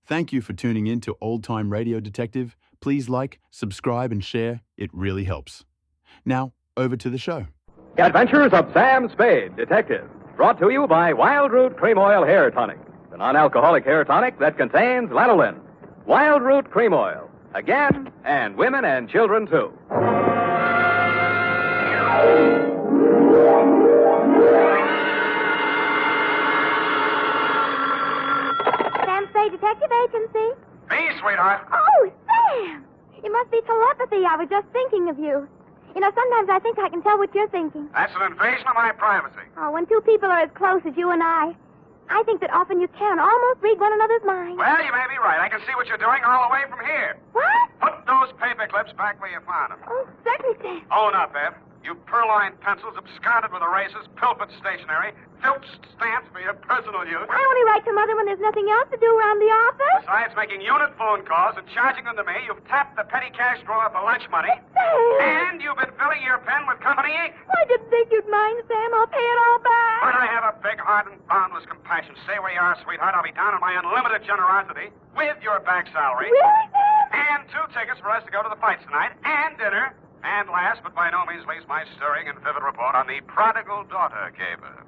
Thank you for tuning in to Old Time Radio Detective. Please like, subscribe, and share. It really helps. Now, over to the show. Adventures of Sam Spade, Detective. Brought to you by Wild Root Cream Oil Hair Tonic, the non-alcoholic hair tonic that contains lanolin. Wild Root Cream Oil. Again, and women and children, too. Sam Spade Detective Agency. Me, sweetheart. Oh, Sam! It must be telepathy. I was just thinking of you. You know, sometimes I think I can tell what you're thinking. That's an invasion of my privacy. Oh, when two people are as close as you and I think that often you can almost read one another's minds. Well, you may be right. I can see what you're doing all the way from here. What? Put those paper clips back where you found them. Oh, certainly, Sam. Own up, Ed. You purloined pencils, absconded with erasers, pilfered stationery, filched stamps for your personal use. I only write to Mother when there's nothing else to do around the office. Besides making unit phone calls and charging them to me, you've tapped the petty cash drawer for lunch money. Sam! And you've been filling your pen with company ink. I didn't think you'd mind, Sam. I'll pay it all back. But I have a big heart and boundless compassion. Stay where you are, sweetheart. I'll be down on my unlimited generosity with your back salary. Really, Sam? And 2 tickets for us to go to the fights tonight, and dinner. And last, but by no means least, my stirring and vivid report on the Prodigal Daughter Caper.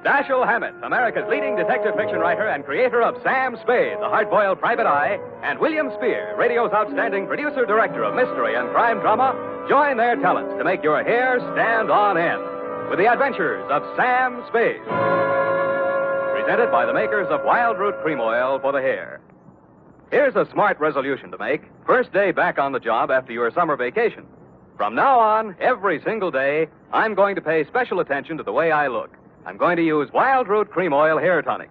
Dashiell Hammett, America's leading detective fiction writer and creator of Sam Spade, the hard-boiled private eye, and William Spear, radio's outstanding producer-director of mystery and crime drama, join their talents to make your hair stand on end with the Adventures of Sam Spade. Presented by the makers of Wild Root Cream Oil for the hair. Here's a smart resolution to make. First day back on the job after your summer vacation. From now on, every single day, I'm going to pay special attention to the way I look. I'm going to use Wild Root Cream Oil Hair Tonic.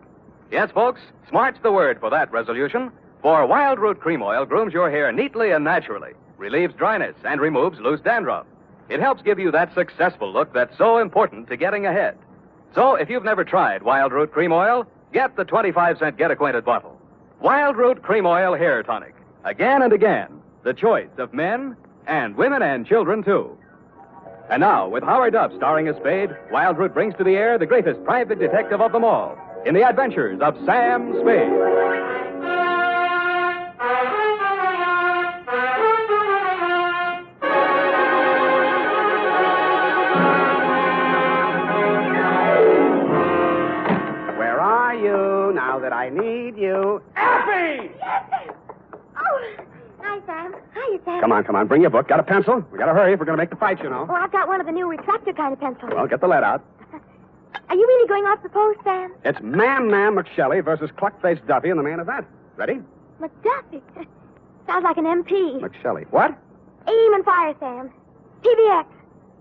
Yes, folks, smart's the word for that resolution. For Wild Root Cream Oil grooms your hair neatly and naturally, relieves dryness, and removes loose dandruff. It helps give you that successful look that's so important to getting ahead. So, if you've never tried Wild Root Cream Oil, get the 25-cent get-acquainted bottle. Wild Root Cream Oil Hair Tonic. Again and again, the choice of men and women and children, too. And now, with Howard Duff starring as Spade, Wild Root brings to the air the greatest private detective of them all in the Adventures of Sam Spade. Now that I need you. Effie! Yes, Sam. Oh, hi, Sam. Hiya, Sam. Come on. Bring your book. Got a pencil? We gotta hurry if we're gonna make the fight, you know. Oh, I've got one of the new retractor kind of pencils. Well, get the lead out. Are you really going off the post, Sam? It's Mam McShelly versus Cluck-Faced Duffy in the main event. Ready? McDuffie. Sounds like an MP. McShelly. What? Aim and fire, Sam. PBX.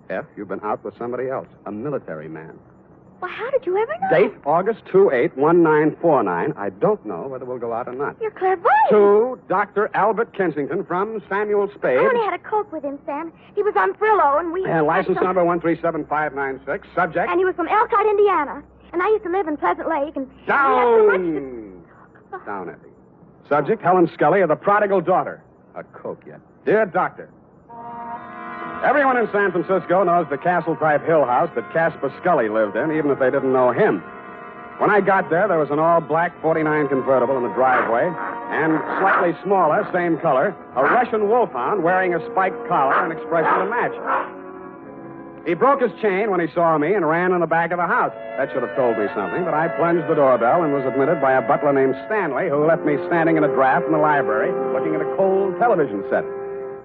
F, you've been out with somebody else. A military man. Well, how did you ever know? Date, August 281949. I don't know whether we'll go out or not. You're clairvoyant. To Dr. Albert Kensington from Samuel Spade. I only had a Coke with him, Sam. He was on Frillo, and we... And license number 137596. Subject? And he was from Elkhart, Indiana. And I used to live in Pleasant Lake, and... Down! Down, Effie. Subject, Helen Scully of the Prodigal Daughter. A Coke yet. Dear Doctor, everyone in San Francisco knows the castle-type hill house that Caspar Scully lived in, even if they didn't know him. When I got there was an all-black 49 convertible in the driveway, and slightly smaller, same color, a Russian wolfhound wearing a spiked collar and expression to match. He broke his chain when he saw me and ran in the back of the house. That should have told me something, but I plunged the doorbell and was admitted by a butler named Stanley, who left me standing in a draft in the library, looking at a cold television set.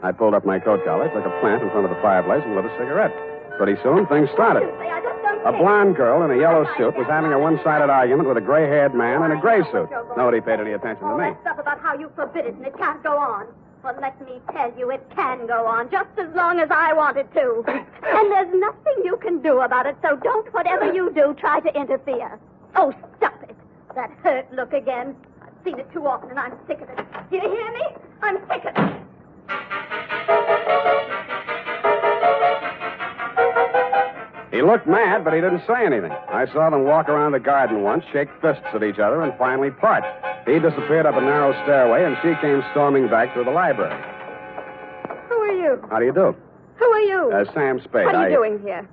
I pulled up my coat collar, took a plant in front of the fireplace, and lit a cigarette. Pretty soon, things started. A blonde girl in a yellow suit was having a one-sided argument with a gray-haired man in a gray suit. Nobody paid any attention to me. All that stuff about how you forbid it and it can't go on. Well, let me tell you, it can go on just as long as I want it to. And there's nothing you can do about it, so don't, whatever you do, try to interfere. Oh, stop it. That hurt look again. I've seen it too often, and I'm sick of it. Do you hear me? I'm sick of it. He looked mad, but he didn't say anything. I saw them walk around the garden once, shake fists at each other, and finally part. He disappeared up a narrow stairway, and she came storming back through the library. Who are you? How do you do? Who are you? Sam Spade. What are you doing here?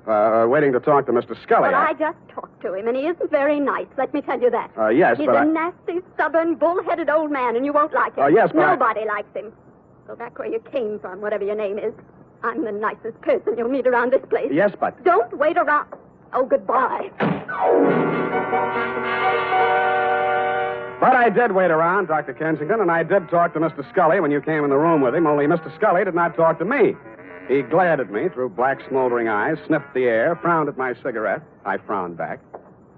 Waiting to talk to Mr. Scully. Well, I just talked to him, and he isn't very nice. Let me tell you that. Yes, He's but a nasty, stubborn, bull-headed old man, and you won't like him. Yes, but Nobody likes him. Go back where you came from, whatever your name is. I'm the nicest person you'll meet around this place. Yes, but... Don't wait around. Oh, goodbye. But I did wait around, Dr. Kensington, and I did talk to Mr. Scully when you came in the room with him, only Mr. Scully did not talk to me. He glared at me through black, smoldering eyes, sniffed the air, frowned at my cigarette. I frowned back.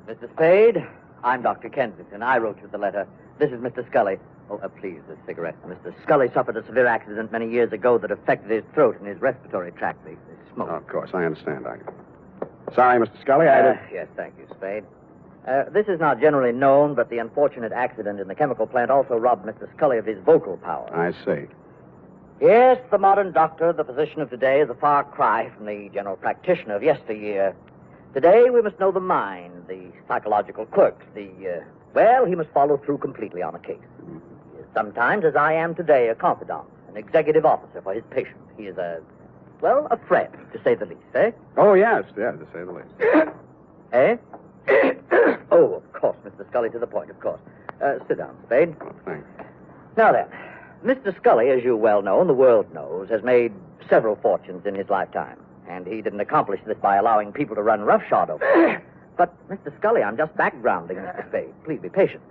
Mr. Spade, I'm Dr. Kensington. I wrote you the letter. This is Mr. Scully. Oh, please, this cigarette. Mr. Scully suffered a severe accident many years ago that affected his throat and his respiratory tract. The smoke. Oh, of course, I understand, Doctor. Sorry, Mr. Scully, I did... Yes, thank you, Spade. This is not generally known, but the unfortunate accident in the chemical plant also robbed Mr. Scully of his vocal power. I see. Yes, the modern doctor, the physician of today, is a far cry from the general practitioner of yesteryear. Today, we must know the mind, the psychological quirks, well, he must follow through completely on a case. He is sometimes, as I am today, a confidant, an executive officer for his patient. He is a friend, to say the least, eh? Oh, yes, to say the least. Eh? Oh, of course, Mr. Scully, to the point, of course. Sit down, Spade. Oh, thanks. Now then, Mr. Scully, as you well know, and the world knows, has made several fortunes in his lifetime. And he didn't accomplish this by allowing people to run roughshod over him. But, Mr. Scully, I'm just backgrounding Mr. Spade. Please be patient.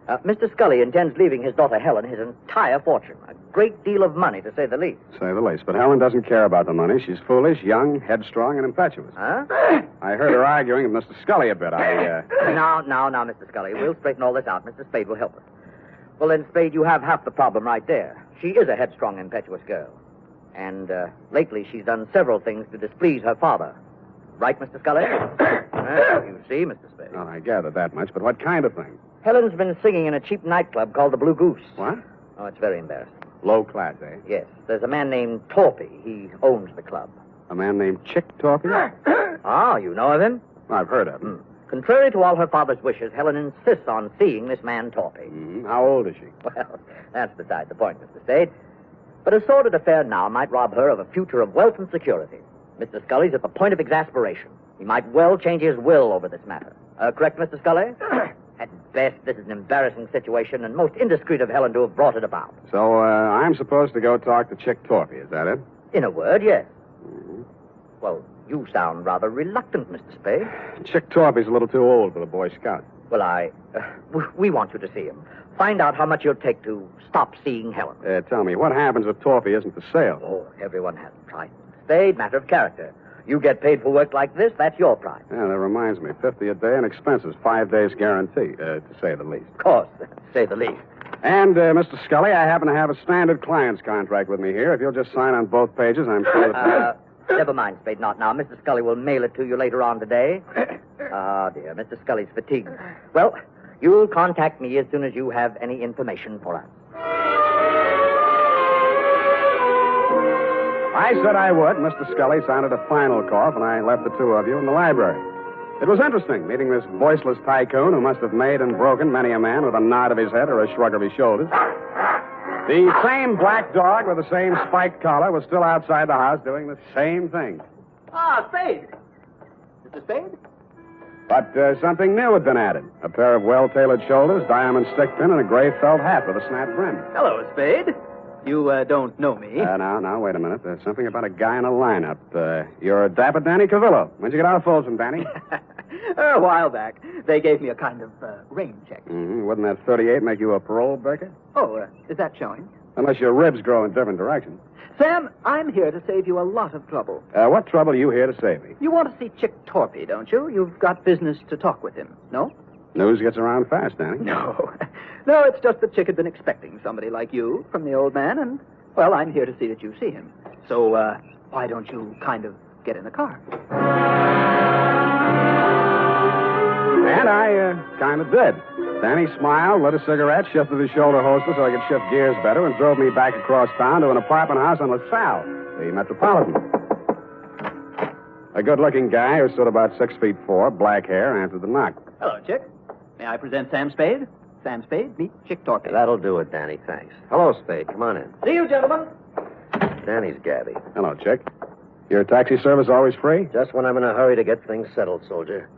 Mr. Scully intends leaving his daughter Helen his entire fortune. A great deal of money, to say the least. Say the least. But Helen doesn't care about the money. She's foolish, young, headstrong, and impetuous. Huh? I heard her arguing with Mr. Scully a bit. Now, Mr. Scully. We'll straighten all this out. Mr. Spade will help us. Well, then, Spade, you have half the problem right there. She is a headstrong, impetuous girl. And lately she's done several things to displease her father. Right, Mr. Scully? You see, Mr. Spade. Well, I gathered that much, but what kind of thing? Helen's been singing in a cheap nightclub called the Blue Goose. What? Oh, it's very embarrassing. Low class, eh? Yes. There's a man named Torpy. He owns the club. A man named Chick Torpy? Ah, you know of him? I've heard of him. Contrary to all her father's wishes, Helen insists on seeing this man Torpy. Mm-hmm. How old is she? Well, that's beside the point, Mr. Spade. But a sordid affair now might rob her of a future of wealth and security. Mr. Scully's at the point of exasperation. He might well change his will over this matter. Correct, Mr. Scully? At best, this is an embarrassing situation, and most indiscreet of Helen to have brought it about. So, I'm supposed to go talk to Chick Torpy, is that it? In a word, yes. Mm-hmm. Well, you sound rather reluctant, Mr. Spade. Chick Torpy's a little too old for the Boy Scout. Well, we want you to see him. Find out how much you'll take to stop seeing Helen. Tell me, what happens if Torpy isn't for sale? Oh, everyone has a price. Spade, matter of character. You get paid for work like this, that's your price. Yeah, that reminds me. 50 a day and expenses. 5 days guarantee, to say the least. Of course, to say the least. And, Mr. Scully, I happen to have a standard client's contract with me here. If you'll just sign on both pages, I'm sure that... Never mind, Spade, not now. Mr. Scully will mail it to you later on today. Ah, dear, Mr. Scully's fatigued. Well, you'll contact me as soon as you have any information for us. I said I would. Mr. Scully sounded a final cough, and I left the two of you in the library. It was interesting, meeting this voiceless tycoon who must have made and broken many a man with a nod of his head or a shrug of his shoulders. The same black dog with the same spiked collar was still outside the house doing the same thing. Ah, Spade. Mr. Spade? But something new had been added. A pair of well-tailored shoulders, diamond stick pin, and a gray felt hat with a snap brim. Hello, Spade. You don't know me. Now, wait a minute. There's something about a guy in a lineup. You're Dapper Danny Cavillo. When'd you get out of Folsom, Danny? A while back. They gave me a kind of rain check. Mm-hmm. Wouldn't that 38 make you a parole breaker? Oh, is that showing? Unless your ribs grow in different directions. Sam, I'm here to save you a lot of trouble. What trouble are you here to save me? You want to see Chick Torpy, don't you? You've got business to talk with him, no? News gets around fast, Danny. No. No, it's just that Chick had been expecting somebody like you from the old man, and, well, I'm here to see that you see him. So, why don't you kind of get in the car? And I kind of did. Danny smiled, lit a cigarette, shifted his shoulder holster so I could shift gears better, and drove me back across town to an apartment house on LaSalle, the Metropolitan. A good-looking guy who stood about 6'4", black hair, answered the knock. Hello, Chick. May I present Sam Spade? Sam Spade, meet Chick Torpy. That'll do it, Danny, thanks. Hello, Spade. Come on in. See you, gentlemen. Danny's Gabby. Hello, Chick. Your taxi service always free? Just when I'm in a hurry to get things settled, soldier.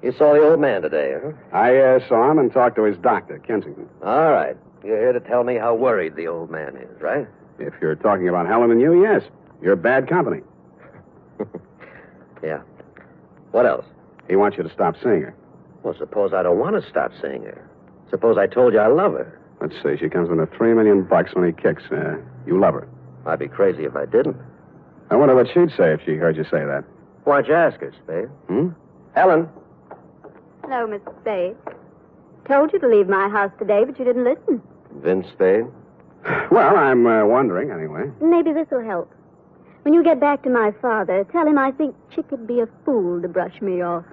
You saw the old man today, huh? I saw him and talked to his doctor, Kensington. All right. You're here to tell me how worried the old man is, right? If you're talking about Helen and you, yes. You're bad company. Yeah. What else? He wants you to stop seeing her. Well, suppose I don't want to stop seeing her. Suppose I told you I love her. Let's see. She comes into $3 million when he kicks. You love her. I'd be crazy if I didn't. I wonder what she'd say if she heard you say that. Why don't you ask her, Spade? Hmm? Helen. Hello, Mr. Spade. Told you to leave my house today, but you didn't listen. Vince Spade? Well, I'm wondering, anyway. Maybe this will help. When you get back to my father, tell him I think Chick would be a fool to brush me off.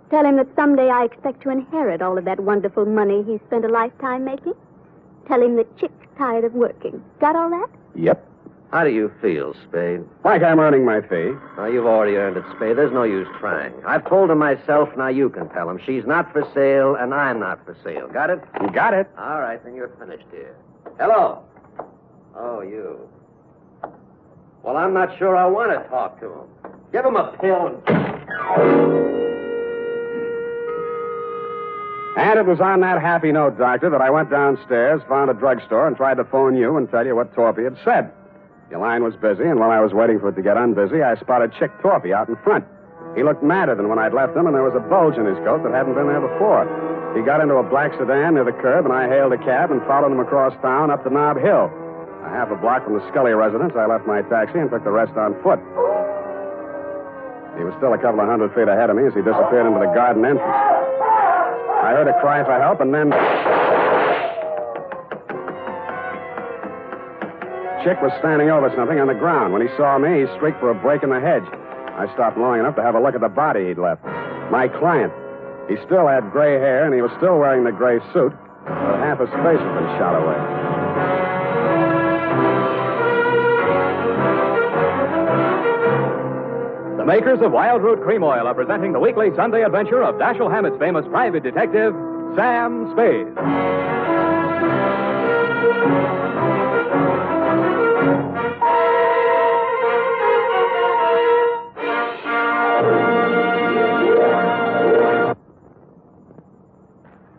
Tell him that someday I expect to inherit all of that wonderful money he spent a lifetime making. Tell him that Chick's tired of working. Got all that? Yep. How do you feel, Spade? Like I'm earning my fee. Oh, you've already earned it, Spade. There's no use trying. I've told her myself, now you can tell him. She's not for sale, and I'm not for sale. Got it? You got it. All right, then you're finished here. Hello. Oh, you. Well, I'm not sure I want to talk to him. Give him a pill. And it was on that happy note, Doctor, that I went downstairs, found a drugstore, and tried to phone you and tell you what Torpy had said. Your line was busy, and while I was waiting for it to get unbusy, I spotted Chick Torpy out in front. He looked madder than when I'd left him, and there was a bulge in his coat that hadn't been there before. He got into a black sedan near the curb, and I hailed a cab and followed him across town up to Nob Hill. A half a block from the Scully residence, I left my taxi and took the rest on foot. He was still a couple of 100 feet ahead of me as he disappeared into the garden entrance. I heard a cry for help, and then Chick was standing over something on the ground. When he saw me, he shrieked for a break in the hedge. I stopped long enough to have a look at the body he'd left. My client. He still had gray hair, and he was still wearing the gray suit, but half his face had been shot away. The makers of Wild Root Cream Oil are presenting the weekly Sunday adventure of Dashiell Hammett's famous private detective, Sam Spade.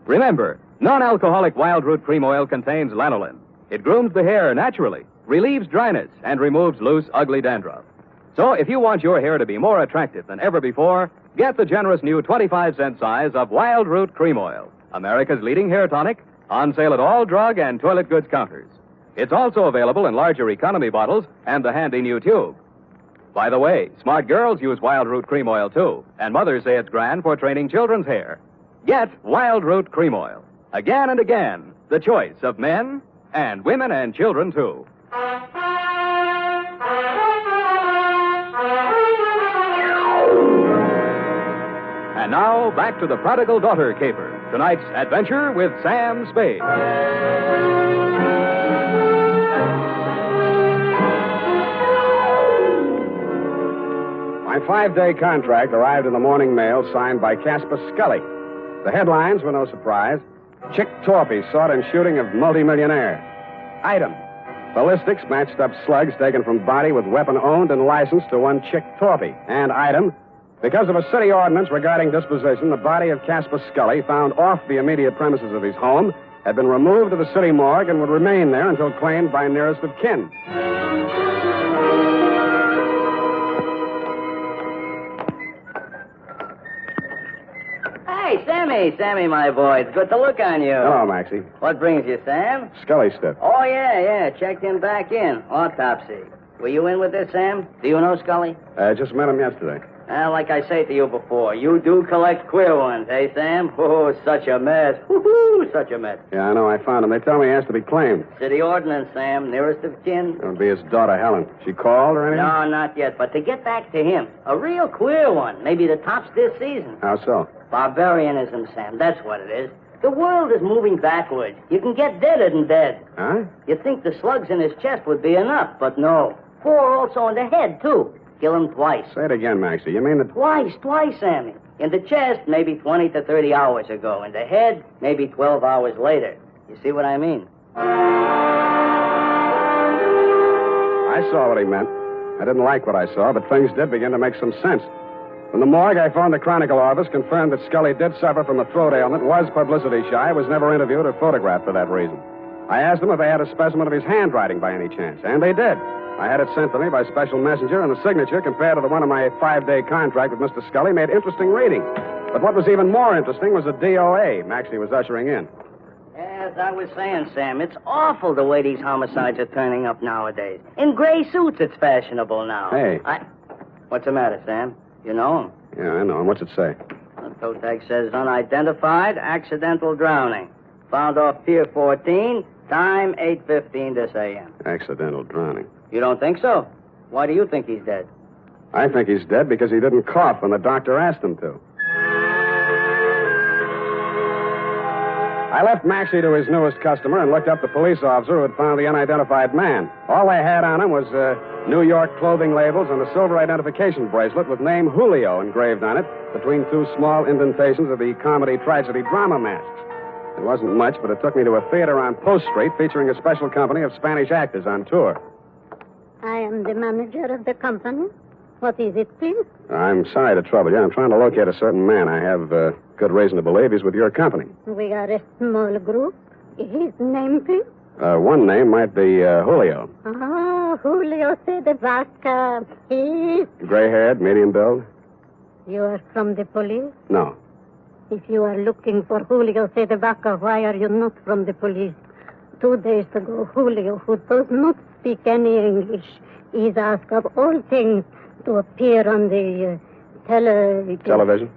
Remember, non-alcoholic Wild Root Cream Oil contains lanolin. It grooms the hair naturally, relieves dryness, and removes loose, ugly dandruff. So if you want your hair to be more attractive than ever before, get the generous new 25-cent size of Wild Root Cream Oil, America's leading hair tonic, on sale at all drug and toilet goods counters. It's also available in larger economy bottles and the handy new tube. By the way, smart girls use Wild Root Cream Oil, too, and mothers say it's grand for training children's hair. Get Wild Root Cream Oil. Again and again, the choice of men and women and children, too. And now, back to the Prodigal Daughter Caper, tonight's adventure with Sam Spade. My 5-day contract arrived in the morning mail signed by Casper Scully. The headlines were no surprise. Chick Torpy sought in shooting of multimillionaire. Item: ballistics matched up slugs taken from body with weapon owned and licensed to one Chick Torpy. And item: because of a city ordinance regarding disposition, the body of Casper Scully, found off the immediate premises of his home, had been removed to the city morgue and would remain there until claimed by nearest of kin. Hey, Sammy, my boy. It's good to look on you. Hello, Maxie. What brings you, Sam? Scully stiff. Oh, yeah. Checked him back in. Autopsy. Were you in with this, Sam? Do you know Scully? Just met him yesterday. Like I say to you before, you do collect queer ones, eh, Sam? Oh, such a mess. Woo-hoo, such a mess. Yeah, I know. I found him. They tell me he has to be claimed. City ordinance, Sam. Nearest of kin. It would be his daughter, Helen. She called or anything? No, not yet. But to get back to him, a real queer one. Maybe the tops this season. How so? Barbarianism, Sam. That's what it is. The world is moving backwards. You can get deader than dead. Huh? You'd think the slugs in his chest would be enough, but no. 4 also in the head, too. Kill him twice. Say it again, Maxie. You mean that... Twice, Sammy. In the chest, maybe 20 to 30 hours ago. In the head, maybe 12 hours later. You see what I mean? I saw what he meant. I didn't like what I saw, but things did begin to make some sense. From the morgue, I phoned the Chronicle office, confirmed that Scully did suffer from a throat ailment, was publicity shy, was never interviewed or photographed for that reason. I asked them if they had a specimen of his handwriting by any chance, and they did. I had it sent to me by special messenger, and the signature, compared to the one of my 5-day contract with Mr. Scully, made interesting reading. But what was even more interesting was the DOA Maxie was ushering in. As I was saying, Sam, it's awful the way these homicides are turning up nowadays. In gray suits, it's fashionable now. Hey. What's the matter, Sam? You know him? Yeah, I know him. What's it say? The toe tag says unidentified, accidental drowning. Found off Pier 14, time 8:15 this a.m. Accidental drowning. You don't think so? Why do you think he's dead? I think he's dead because he didn't cough when the doctor asked him to. I left Maxie to his newest customer and looked up the police officer who had found the unidentified man. All they had on him was New York clothing labels and a silver identification bracelet with name Julio engraved on it between two small indentations of the comedy, tragedy, drama masks. It wasn't much, but it took me to a theater on Post Street featuring a special company of Spanish actors on tour. I am the manager of the company. What is it, please? I'm sorry to trouble you. I'm trying to locate a certain man. I have good reason to believe he's with your company. We are a small group. His name, please? One name might be Julio. Oh, Julio Vaca. He's... Gray-haired, medium build? You are from the police? No. If you are looking for Julio Vaca, why are you not from the police? 2 days ago, Julio, who does not speak any English, is asked of all things to appear on the television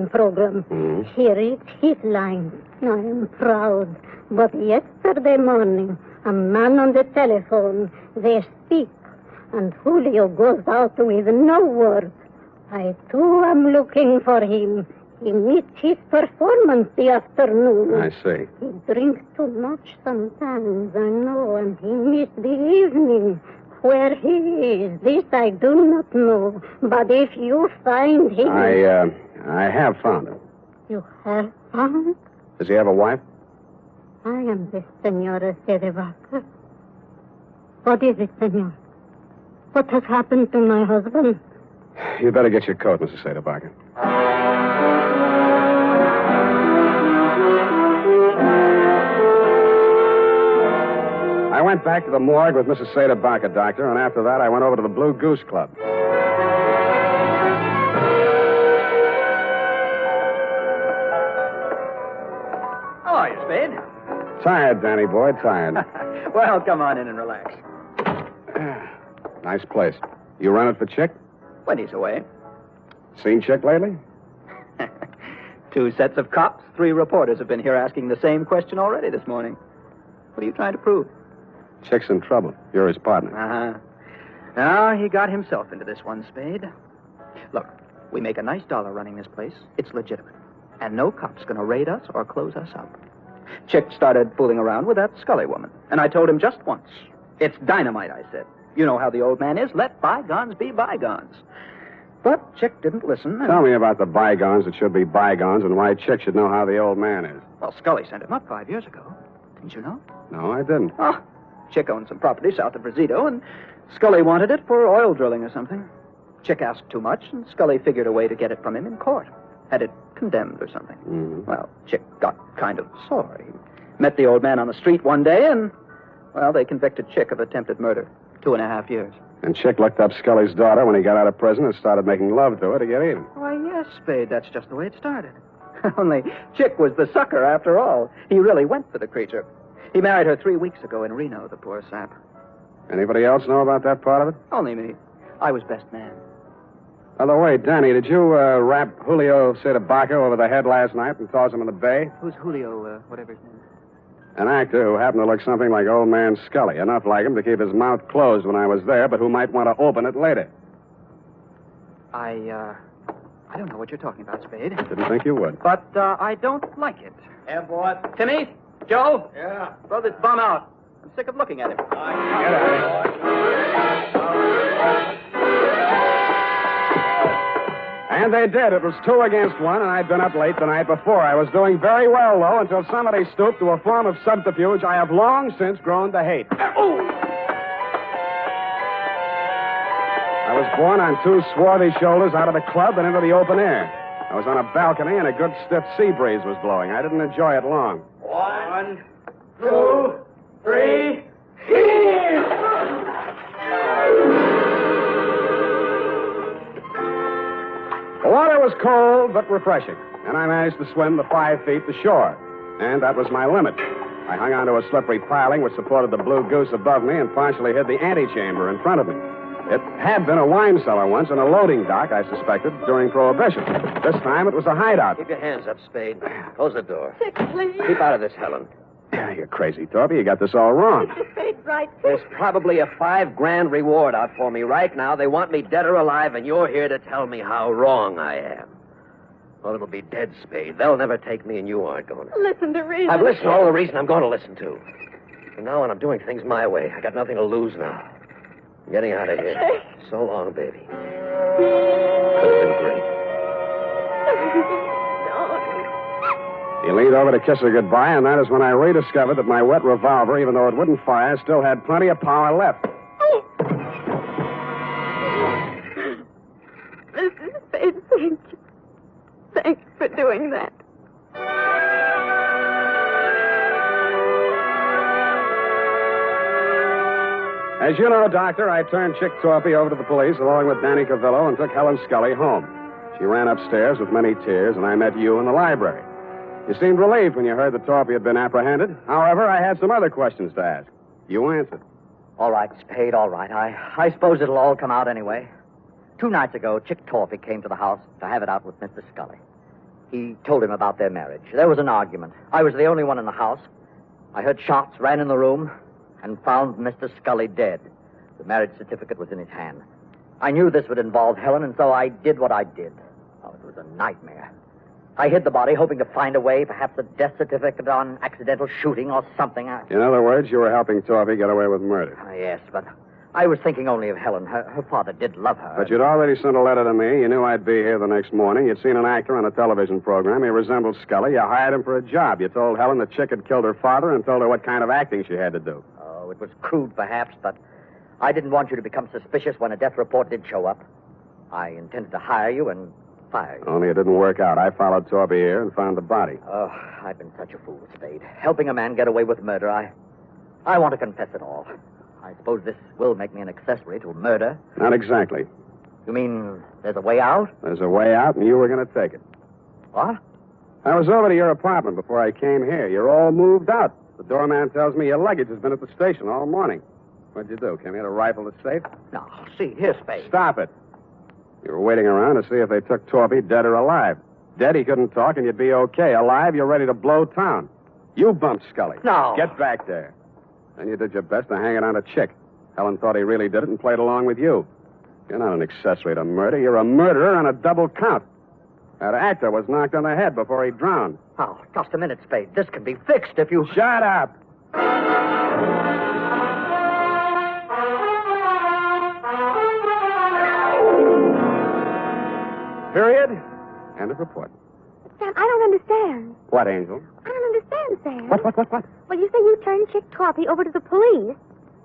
program. Mm-hmm. Here is his line. I am proud. But yesterday morning, a man on the telephone, they speak, and Julio goes out with no word. I, too, am looking for him. He missed his performance the afternoon. I see. He drinks too much sometimes, I know, and he missed the evening. Where he is, this I do not know. But if you find him... I have found him. You have found? Does he have a wife? I am the Senora Vaca. What is it, Senor? What has happened to my husband? You'd better get your coat, Mrs. Vaca. I went back to the morgue with Mrs. Vaca, doctor, and after that I went over to the Blue Goose Club. How are you, Spade? Tired, Danny boy, tired. Well, come on in and relax. Nice place. You run it for Chick? When he's away. Seen Chick lately? 2 sets of cops, 3 reporters have been here asking the same question already this morning. What are you trying to prove? Chick's in trouble. You're his partner. Uh-huh. Now, he got himself into this one, Spade. Look, we make a nice dollar running this place. It's legitimate. And no cop's going to raid us or close us up. Chick started fooling around with that Scully woman. And I told him just once. It's dynamite, I said. You know how the old man is. Let bygones be bygones. But Chick didn't listen. And... Tell me about the bygones that should be bygones and why Chick should know how the old man is. Well, Scully sent him up 5 years ago. Didn't you know? No, I didn't. Oh, Chick owned some property south of Rosito, and Scully wanted it for oil drilling or something. Chick asked too much, and Scully figured a way to get it from him in court. Had it condemned or something. Mm-hmm. Well, Chick got kind of sore. He met the old man on the street one day, and, well, they convicted Chick of attempted murder. 2.5 years. And Chick looked up Scully's daughter when he got out of prison and started making love to her to get even. Why, yes, Spade, that's just the way it started. Only Chick was the sucker after all. He really went for the creature. He married her 3 weeks ago in Reno, the poor sap. Anybody else know about that part of it? Only me. I was best man. By the way, Danny, did you rap Julio Vaca over the head last night and toss him in the bay? Who's Julio, whatever his name is? An actor who happened to look something like old man Scully, enough like him to keep his mouth closed when I was there, but who might want to open it later. I don't know what you're talking about, Spade. Didn't think you would. But I don't like it. Yeah, boss. Timmy? Joe? Yeah. Throw this bum out. I'm sick of looking at him. Get out of here. And they did. It was 2 against 1, and I'd been up late the night before. I was doing very well, though, until somebody stooped to a form of subterfuge I have long since grown to hate. I was born on two swarthy shoulders out of the club and into the open air. I was on a balcony and a good stiff sea breeze was blowing. I didn't enjoy it long. 1, 2, 3. The water was cold but refreshing, and I managed to swim the 5 feet to shore. And that was my limit. I hung onto a slippery piling which supported the blue goose above me and partially hid the antechamber in front of me. It had been a wine cellar once and a loading dock, I suspected, during Prohibition. This time it was a hideout. Keep your hands up, Spade. Close the door. Chick, please. Keep out of this, Helen. You're crazy, Torpy. You got this all wrong. Mr. Spade's right. There's probably a $5,000 reward out for me right now. They want me dead or alive, and you're here to tell me how wrong I am. Well, it'll be dead, Spade. They'll never take me, and you aren't going to. Listen to reason. I've listened to all the reason I'm going to listen to. From now on, I'm doing things my way. I got nothing to lose now. I'm getting out of here. So long, baby. Could have been great. He leaned over to kiss her goodbye, and that is when I rediscovered that my wet revolver, even though it wouldn't fire, still had plenty of power left. Mr. Spade, thank you. Thanks for doing that. As you know, Doctor, I turned Chick Torpy over to the police along with Danny Cavillo and took Helen Scully home. She ran upstairs with many tears, and I met you in the library. You seemed relieved when you heard that Torpy had been apprehended. However, I had some other questions to ask. You answered. All right, Spade, all right. I suppose it'll all come out anyway. 2 nights ago, Chick Torpy came to the house to have it out with Mr. Scully. He told him about their marriage. There was an argument. I was the only one in the house. I heard shots, ran in the room, and found Mr. Scully dead. The marriage certificate was in his hand. I knew this would involve Helen, and so I did what I did. Oh, it was a nightmare. I hid the body, hoping to find a way, perhaps a death certificate on accidental shooting or something. In other words, you were helping Torpy get away with murder. Yes, but I was thinking only of Helen. Her father did love her. But you'd already sent a letter to me. You knew I'd be here the next morning. You'd seen an actor on a television program. He resembled Scully. You hired him for a job. You told Helen that Chick had killed her father and told her what kind of acting she had to do. Oh, it was crude, perhaps, but I didn't want you to become suspicious when a death report did show up. I intended to hire you and fire you. Only it didn't work out. I followed Torpy here and found the body. Oh, I've been such a fool, Spade. Helping a man get away with murder, I want to confess it all. I suppose this will make me an accessory to a murder. Not exactly. You mean there's a way out? There's a way out, and you were going to take it. What? I was over to your apartment before I came here. You're all moved out. The doorman tells me your luggage has been at the station all morning. What'd you do? Came here to rifle the safe? No, see, here, Spade. Stop it. You were waiting around to see if they took Torpy dead or alive. Dead, he couldn't talk, and you'd be okay. Alive, you're ready to blow town. You bumped Scully. No. Get back there. Then you did your best to hang it on a Chick. Helen thought he really did it and played along with you. You're not an accessory to murder. You're a murderer on a double count. That actor was knocked on the head before he drowned. Oh, just a minute, Spade. This can be fixed if you... Shut up! Period. End of report. Sam, I don't understand. What, Angel? I don't understand, Sam. What? Well, you say you turned Chick Torpy over to the police,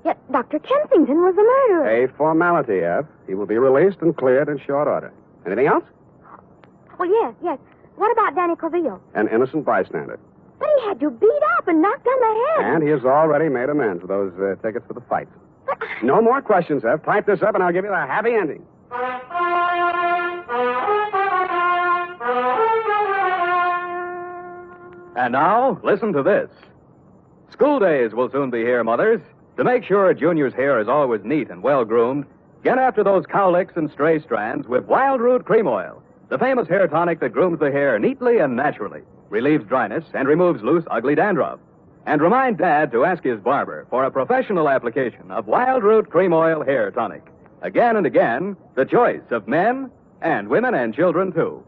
yet Dr. Kensington was the murderer. A formality, F. He will be released and cleared in short order. Anything else? Well, yes. What about Danny Cavillo? An innocent bystander. But he had you beat up and knocked on the head. And he has already made amends for those tickets for the fights. No more questions, F. Type this up and I'll give you the happy ending. And now, listen to this. School days will soon be here, mothers. To make sure Junior's hair is always neat and well-groomed, get after those cowlicks and stray strands with Wild Root Cream Oil, the famous hair tonic that grooms the hair neatly and naturally, relieves dryness, and removes loose, ugly dandruff. And remind Dad to ask his barber for a professional application of Wild Root Cream Oil Hair Tonic. Again and again, the choice of men and women and children, too.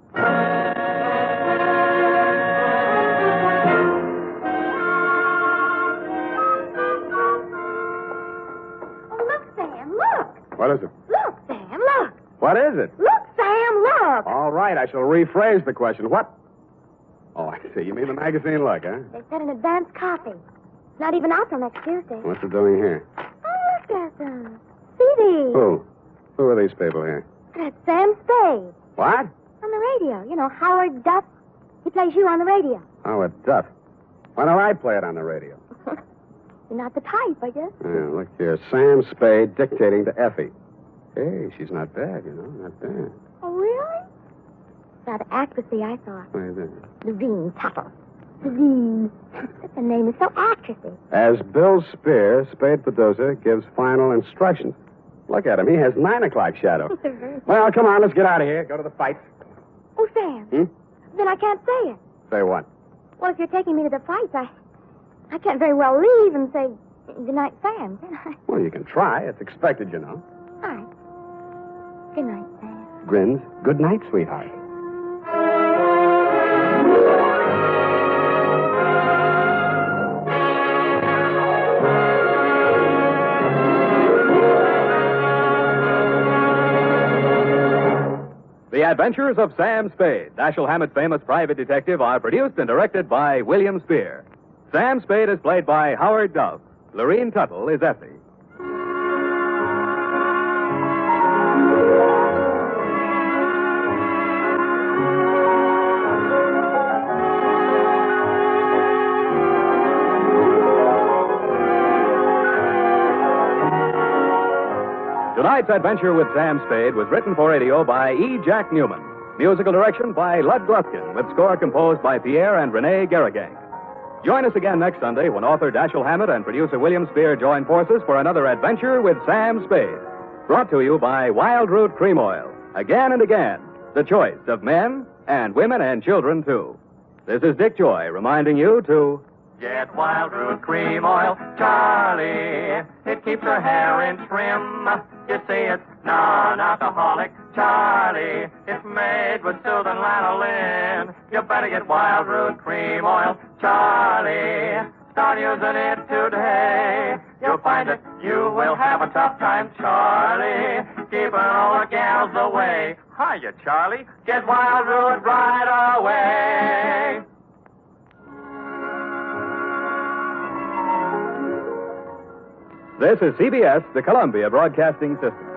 What is it? Look, Sam, look. What is it? Look, Sam, look. All right, I shall rephrase the question. What? Oh, I see. You mean the magazine look, huh? They said an advance copy. It's not even out till next Tuesday. What's it doing here? Oh, look at them. CDs. Who? Who are these people here? That's Sam Spade. What? On the radio. You know, Howard Duff. He plays you on the radio. Howard Duff. Why don't I play it on the radio? You're not the type, I guess. Yeah, look here. Sam Spade dictating to Effie. Hey, she's not bad, you know. Not bad. Oh, really? That actressy, I thought. What is it? Levine Tuttle. Levine. The name is so actressy. As Bill Spear, Spade producer, gives final instructions. Look at him. He has 9 o'clock shadow. Well, come on. Let's get out of here. Go to the fight. Oh, Sam. Then I can't say it. Say what? Well, if you're taking me to the fights, I can't very well leave and say good night, Sam, can I? Well, you can try. It's expected, you know. All right. Good night, Sam. Grins. Good night, sweetheart. The Adventures of Sam Spade, Dashiell Hammett's famous private detective, are produced and directed by William Spear. Sam Spade is played by Howard Duff. Lorene Tuttle is Effie. Tonight's adventure with Sam Spade was written for radio by E. Jack Newman. Musical direction by Lud Gluskin, with score composed by Pierre and Renee Garrigang. Join us again next Sunday when author Dashiell Hammett and producer William Spear join forces for another adventure with Sam Spade. Brought to you by Wild Root Cream Oil. Again and again, the choice of men and women and children, too. This is Dick Joy reminding you to get Wild Root Cream Oil, Charlie. It keeps her hair in trim. You see, it's non-alcoholic, Charlie. It's made with soothing lanolin. You better get Wild Root Cream Oil, Charlie. Start using it today. You'll find that you will have a tough time, Charlie, keeping all the gals away. Hiya, Charlie. Get Wild Root right away. This is CBS, the Columbia Broadcasting System.